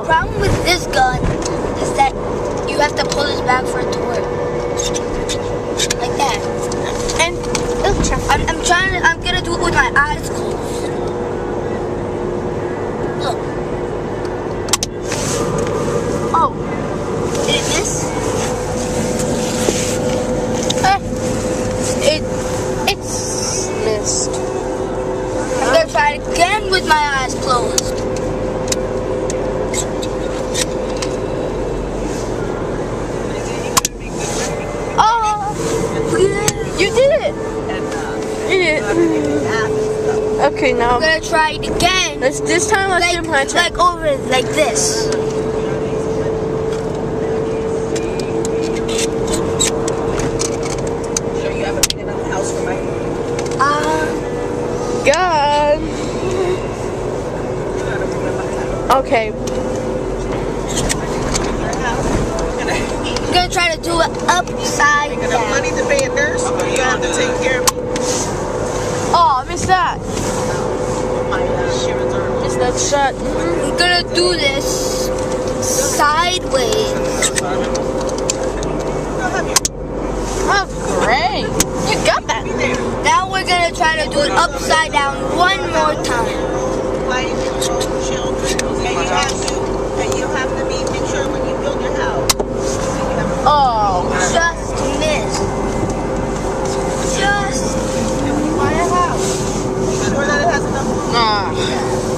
problem with this gun is that you have to pull this back for it to work. Like that. And I'm gonna do it with my eyes closed. Look. Oh. Did it miss? It's missed. I'm gonna try it again with my eyes closed. You did it! You did it. Okay, now I'm gonna try it again. This time let's do my turn. Like over like this. So you haven't been in the house for my God. Okay. I'm gonna try to do it upside enough down. money to pay a nurse, but you have to take care of me. Oh, I missed that. My insurance are Missed that shot. I'm gonna do this sideways. Oh, great. You got that. Now we're gonna try to do it upside down one more time. like